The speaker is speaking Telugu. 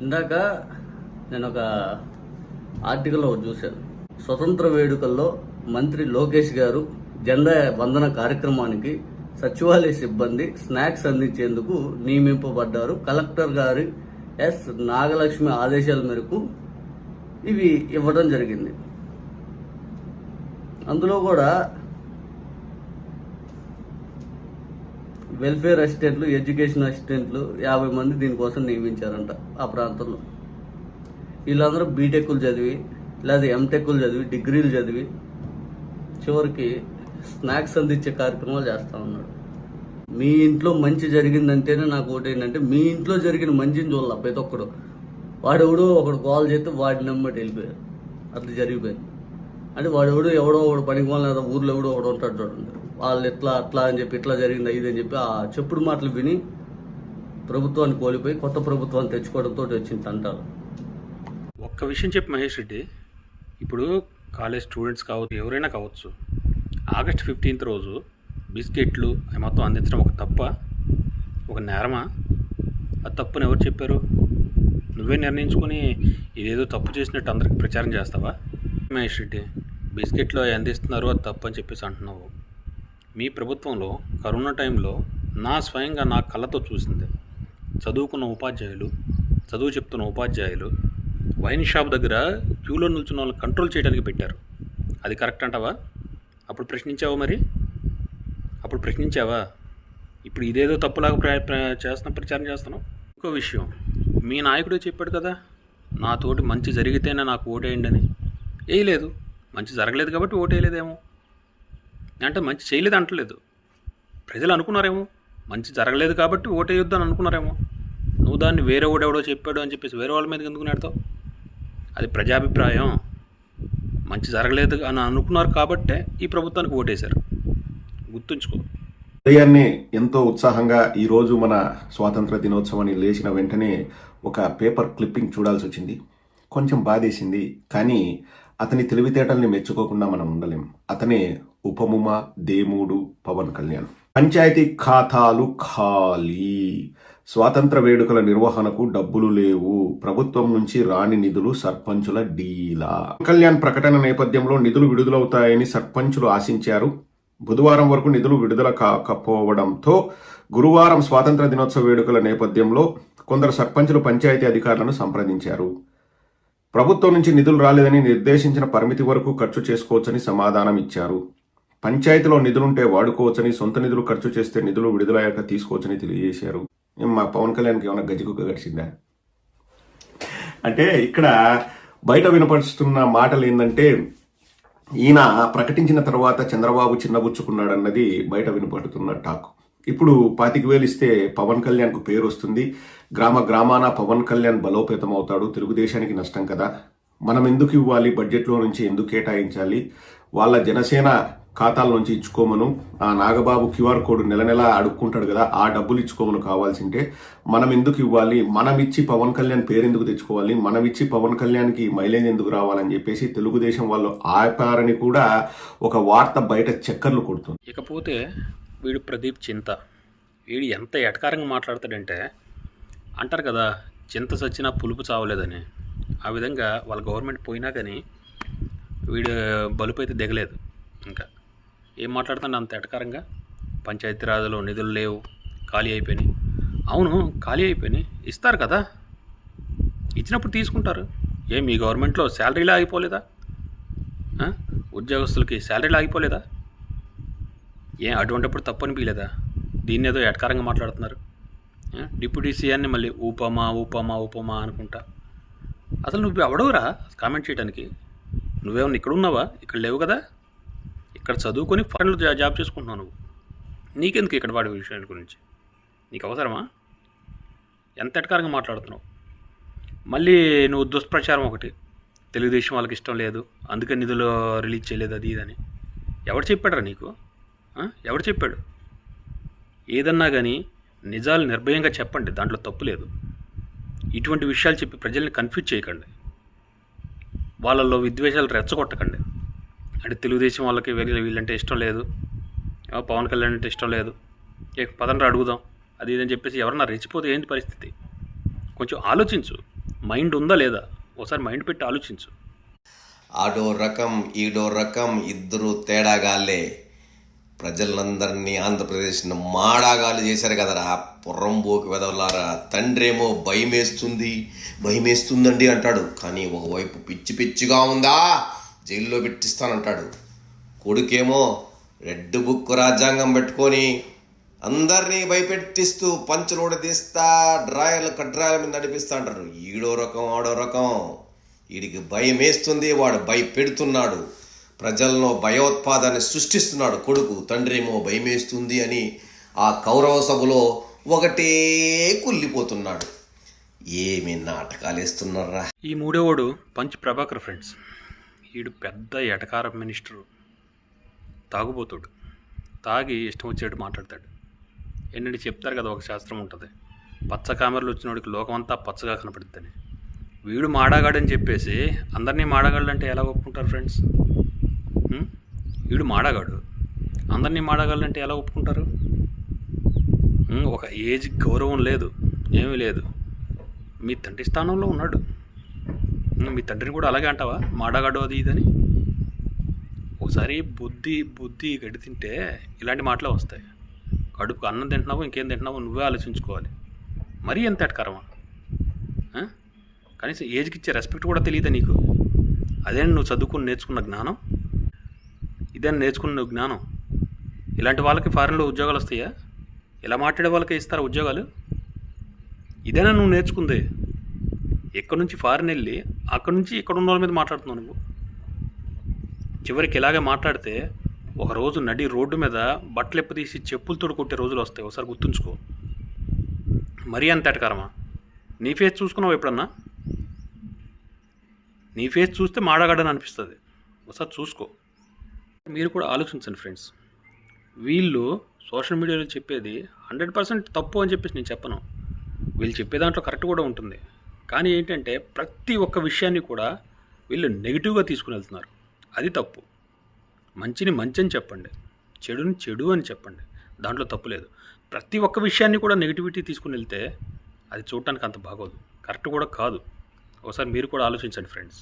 ఇందాక నేను ఒక ఆర్టికల్లో చూశాను. స్వతంత్ర వేడుకల్లో మంత్రి లోకేష్ గారు జెండా వందన కార్యక్రమానికి సచివాలయ సిబ్బంది స్నాక్స్ అందించేందుకు నియమింపబడ్డారు. కలెక్టర్ గారి ఎస్ నాగలక్ష్మి ఆదేశాల మేరకు ఇవి ఇవ్వడం జరిగింది. అందులో కూడా వెల్ఫేర్ అసిస్టెంట్లు, ఎడ్యుకేషన్ అసిస్టెంట్లు 50 మంది దీనికోసం నియమించారంట ఆ ప్రాంతంలో. వీళ్ళందరూ బీటెక్లు చదివి లేదా ఎంటెక్లు చదివి డిగ్రీలు చదివి చివరికి స్నాక్స్ అందించే కార్యక్రమాలు చేస్తూ ఉన్నాడు. మీ ఇంట్లో మంచి జరిగిందంటేనే నాకు ఓటేంటంటే మీ ఇంట్లో జరిగిన మంచిని చూడాలి. ప్రతి ఒక్కడు వాడెవడో ఒకడు కాల్ చేస్తే వాడి నెంబర్ వెళ్ళిపోయారు. అట్లా జరిగిపోయింది. అంటే వాడెవడో ఎవడో ఒకడు పనికి వాళ్ళ లేదా ఊర్లో ఎవడో ఒకడు ఉంటాడు చూడండి, వాళ్ళు ఎట్లా అట్లా అని చెప్పి ఇట్లా జరిగింది ఇది అని చెప్పి ఆ చెప్పుడు మాటలు విని ప్రభుత్వాన్ని కోల్పోయి కొత్త ప్రభుత్వాన్ని తెచ్చుకోవడంతో వచ్చింది అంటారు. ఒక్క విషయం చెప్పి మహేష్ రెడ్డి, ఇప్పుడు కాలేజ్ స్టూడెంట్స్ కావచ్చు, ఎవరైనా కావచ్చు, ఆగస్ట్ 15th రోజు బిస్కెట్లు అవి మొత్తం అందించడం ఒక తప్ప, ఒక నేరమా? ఆ తప్పుని ఎవరు చెప్పారు? నువ్వే నిర్ణయించుకొని ఇదేదో తప్పు చేసినట్టు అందరికి ప్రచారం చేస్తావా? మహేష్ రెడ్డి, బిస్కెట్లు అవి అందిస్తున్నారు అది తప్పు అని చెప్పేసి అంటున్నావు. మీ ప్రభుత్వంలో కరోనా టైంలో స్వయంగా నా కళ్ళతో చూసింది, చదువుకున్న ఉపాధ్యాయులు, చదువు చెప్తున్న ఉపాధ్యాయులు వైన్ షాప్ దగ్గర క్యూలో నిల్చున్న వాళ్ళని కంట్రోల్ చేయడానికి పెట్టారు. అది కరెక్ట్ అంటావా? అప్పుడు ప్రశ్నించావా? మరి అప్పుడు ప్రశ్నించావా? ఇప్పుడు ఇదేదో తప్పులాగా ప్రచారం చేస్తున్నావు. ఇంకో విషయం, మీ నాయకుడే చెప్పాడు కదా, నాతోటి మంచి జరిగితేనే నాకు ఓటేయండి అని. వేయలేదు, మంచి జరగలేదు కాబట్టి ఓటేయలేదేమో. అంటే మంచి చేయలేదు అంటలేదు, ప్రజలు అనుకున్నారేమో మంచి జరగలేదు కాబట్టి ఓటేయొద్దు అని అనుకున్నారేమో. నువ్వు దాన్ని వేరే ఓడెవడో చెప్పాడు అని చెప్పేసి వేరే వాళ్ళ మీద ఎందుకు నెడతావు? అది ప్రజాభిప్రాయం. మంచి జరగలేదు అని అనుకున్నారు కాబట్టే ఈ ప్రభుత్వానికి ఓటేశారు, గుర్తుంచుకో. ఉదయాన్నే ఎంతో ఉత్సాహంగా ఈరోజు మన స్వాతంత్ర దినోత్సవాన్ని లేచిన వెంటనే ఒక పేపర్ క్లిప్పింగ్ చూడాల్సి వచ్చింది. కొంచెం బాధేసింది, కానీ అతని తెలివితేటల్ని మెచ్చుకోకుండా మనం ఉండలేం. అతనే ఉపముమ దేముడు పవన్ కళ్యాణ్. పంచాయతీ ఖాతాలు ఖాళీ, స్వాతంత్ర వేడుకల నిర్వహణకు డబ్బులు లేవు, ప్రభుత్వం నుంచి రాని నిధులు సర్పంచుల డీలా. కళ్యాణ్ ప్రకటన నేపథ్యంలో నిధులు విడుదలవుతాయని సర్పంచులు ఆశించారు. బుధవారం వరకు నిధులు విడుదల కాకపోవడంతో గురువారం స్వాతంత్ర దినోత్సవ వేడుకల నేపథ్యంలో కొందరు సర్పంచులు పంచాయతీ అధికారులను సంప్రదించారు. ప్రభుత్వం నుంచి నిధులు రాలేదని, నిర్దేశించిన పరిమితి వరకు ఖర్చు చేసుకోవచ్చని సమాధానం ఇచ్చారు. పంచాయతీలో నిధులుంటే వాడుకోవచ్చని, సొంత నిధులు ఖర్చు చేస్తే నిధులు విడుదలయ్యాక తీసుకోవచ్చని తెలియజేశారు. మా పవన్ కళ్యాణ్కి ఏమైనా గజికుక్క గడిచిందా? అంటే ఇక్కడ బయట వినపరుస్తున్న మాటలు ఏంటంటే, ఈయన ప్రకటించిన తర్వాత చంద్రబాబు చిన్నబుచ్చుకున్నాడన్నది బయట వినపడుతున్న టాక్. ఇప్పుడు 25,000 ఇస్తే పవన్ కళ్యాణ్కు పేరు వస్తుంది, గ్రామ గ్రామాన పవన్ కళ్యాణ్ బలోపేతం అవుతాడు, తెలుగుదేశానికి నష్టం కదా, మనం ఎందుకు ఇవ్వాలి, బడ్జెట్లో నుంచి ఎందుకు కేటాయించాలి, వాళ్ళ జనసేన ఖాతాల నుంచి ఇచ్చుకోమను, ఆ నాగబాబు QR కోడ్ నెల నెల అడుక్కుంటాడు కదా, ఆ డబ్బులు ఇచ్చుకోమను కావాల్సింటే, మనం ఎందుకు ఇవ్వాలి, మనం ఇచ్చి పవన్ కళ్యాణ్ పేరు ఎందుకు తెచ్చుకోవాలి, మనం ఇచ్చి పవన్ కళ్యాణ్కి మైలేజ్ ఎందుకు రావాలని చెప్పేసి తెలుగుదేశం వాళ్ళు ఆపారని కూడా ఒక వార్త బయట చక్కర్లు కొడుతుంది. ఇకపోతే వీడు ప్రదీప్ చింత, వీడు ఎంత ఎటకారంగా మాట్లాడతాడంటే, అంటారు కదా చింత సచ్చినా పులుపు చావలేదని, ఆ విధంగా వాళ్ళ గవర్నమెంట్ పోయినా కానీ వీడు బలుపు అయితే దిగలేదు. ఇంకా ఏం మాట్లాడుతాడు అంత ఎటకారంగా? పంచాయతీరాజ్లో నిధులు లేవు, ఖాళీ అయిపోయినాయి. అవును, ఖాళీ అయిపోయినాయి, ఇస్తారు కదా, ఇచ్చినప్పుడు తీసుకుంటారు. మీ గవర్నమెంట్లో శాలరీలు ఆగిపోలేదా? ఉద్యోగస్తులకి శాలరీలు ఆగిపోలేదా? అటువంటిప్పుడు తప్పు అనిపించలేదా? దీన్ని ఏదో ఎటకారంగా మాట్లాడుతున్నారు. డిప్యూటీ సీఎంని మళ్ళీ ఊపమా ఊపమా ఊపమా అనుకుంటా. అసలు నువ్వు ఎవడవురా కామెంట్ చేయడానికి? నువ్వేమన్నా ఇక్కడ ఉన్నావా? ఇక్కడ లేవు కదా, ఇక్కడ చదువుకొని ఫారెన్లో జాబ్ చేసుకుంటున్నావు. నువ్వు నీకెందుకు ఇక్కడ వాడి విషయాల గురించి? నీకు అవసరమా? ఎంత ఎటకారంగా మాట్లాడుతున్నావు. మళ్ళీ నువ్వు దుష్ప్రచారం ఒకటి, తెలుగుదేశం వాళ్ళకి ఇష్టం లేదు అందుకే నిధులు రిలీజ్ చేయలేదు అది ఇదని. ఎవడు చెప్పాడరా నీకు? ఎవడు చెప్పాడు? ఏదన్నా కానీ నిజాలు నిర్భయంగా చెప్పండి, దాంట్లో తప్పు లేదు. ఇటువంటి విషయాలు చెప్పి ప్రజల్ని కన్ఫ్యూజ్ చేయకండి, వాళ్ళల్లో విద్వేషాలు రెచ్చగొట్టకండి. అంటే తెలుగుదేశం వాళ్ళకి వీళ్ళంటే ఇష్టం లేదు, పవన్ కళ్యాణ్ అంటే ఇష్టం లేదు, పదండ్రా అడుగుదాం అది ఇదని చెప్పేసి ఎవరన్నా రెచ్చిపోతే ఏంటి పరిస్థితి? కొంచెం ఆలోచించు. మైండ్ ఉందా లేదా ఒకసారి మైండ్ పెట్టి ఆలోచించు. ఆడో రకం ఈడో రకం ఇద్దరు తేడాగాళ్ళే ప్రజలందరినీ ఆంధ్రప్రదేశ్ను మాడాగాలు చేశారు కదరా పుర్రంబోకి వెదవలారా. తండ్రేమో భయమేస్తుందండి అంటాడు, కానీ ఒకవైపు పిచ్చి పిచ్చిగా ఉందా జైల్లో పెట్టిస్తానంటాడు. కొడుకేమో రెడ్ బుక్ రాజ్యాంగం పెట్టుకొని అందరినీ భయపెట్టిస్తూ పంచులోడ తీస్తా డ్రాయర్లు కడ్రాయల మీద నడిపిస్తా అంటారు. ఈడో రకం ఆడో రకం. వీడికి భయం వేస్తుంది, వాడు భయపెడుతున్నాడు, ప్రజల్లో భయోత్పాదాన్ని సృష్టిస్తున్నాడు కొడుకు. తండ్రి ఏమో భయమేస్తుంది అని ఆ కౌరవ సభలో ఒకటే కుళ్ళిపోతున్నాడు. ఏమి నాటకాలు వేస్తున్నారా. ఈ మూడోవాడు పంచ్ ప్రభాకర్ ఫ్రెండ్స్. వీడు పెద్ద ఎటకార మినిస్టరు, తాగుబోతాడు, తాగి ఇష్టం వచ్చేట్టు మాట్లాడతాడు. ఏంటంటే చెప్తారు కదా, ఒక శాస్త్రం ఉంటుంది, పచ్చ కామెరలు వచ్చినోడికి లోకమంతా పచ్చగా కనపడుద్దని. వీడు మాడాగాడని చెప్పేసి అందరినీ మాడాగాళ్ళంటే ఎలా ఒప్పుకుంటారు ఫ్రెండ్స్? వీడు మాడాగాడు, అందరినీ మాడాగాళ్ళంటే ఎలా ఒప్పుకుంటారు? ఒక ఏజ్ గౌరవం లేదు, ఏమీ లేదు. మీ తండ్రి స్థానంలో ఉన్నాడు, మీ తండ్రిని కూడా అలాగే అంటావా మాడాగాడు అది ఇదని? ఒకసారి బుద్ధి గడి తింటే ఇలాంటి మాటలే వస్తాయి. కడుపుకు అన్నం తింటున్నావో ఇంకేం తింటున్నావో నువ్వే ఆలోచించుకోవాలి. మరీ ఎంత ఎటకరమా? కనీసం ఏజ్కి ఇచ్చే రెస్పెక్ట్ కూడా తెలియదా నీకు? అదే నువ్వు చదువుకుని నేర్చుకున్న జ్ఞానం, ఇదే నేర్చుకున్న జ్ఞానం. ఇలాంటి వాళ్ళకి ఫారెన్లో ఉద్యోగాలు వస్తాయా? ఇలా మాట్లాడే వాళ్ళకే ఇస్తారా ఉద్యోగాలు? ఇదేనా నువ్వు నేర్చుకుంది? ఎక్కడి నుంచి ఫారెన్ వెళ్ళి అక్కడి నుంచి ఇక్కడ ఉన్న వాళ్ళ మీద మాట్లాడుతున్నావు నువ్వు. చివరికి ఇలాగే మాట్లాడితే ఒకరోజు నడి రోడ్డు మీద బట్టలు ఎప్పదీసి చెప్పులతో కొట్టే రోజులు వస్తాయి, ఒకసారి గుర్తుంచుకో. మరీ అంత ఎటకారమా? నీ ఫేస్ చూసుకున్నావు ఎప్పుడన్నా? నీ ఫేస్ చూస్తే మాడగాడని అనిపిస్తుంది, ఒకసారి చూసుకో. మీరు కూడా ఆలోచించండి ఫ్రెండ్స్. వీళ్ళు సోషల్ మీడియాలో చెప్పేది 100% తప్పు అని చెప్పేసి నేను చెప్పను. వీళ్ళు చెప్పే దాంట్లో కరెక్ట్ కూడా ఉంటుంది, కానీ ఏంటంటే ప్రతి ఒక్క విషయాన్ని కూడా వీళ్ళు నెగిటివ్గా తీసుకుని వెళ్తున్నారు. అది తప్పు. మంచిని మంచి అని చెప్పండి, చెడుని చెడు అని చెప్పండి, దాంట్లో తప్పు లేదు. ప్రతి ఒక్క విషయాన్ని కూడా నెగిటివిటీ తీసుకుని వెళ్తే అది చూడటానికి అంత బాగోదు, కరెక్ట్ కూడా కాదు. ఒకసారి మీరు కూడా ఆలోచించండి ఫ్రెండ్స్.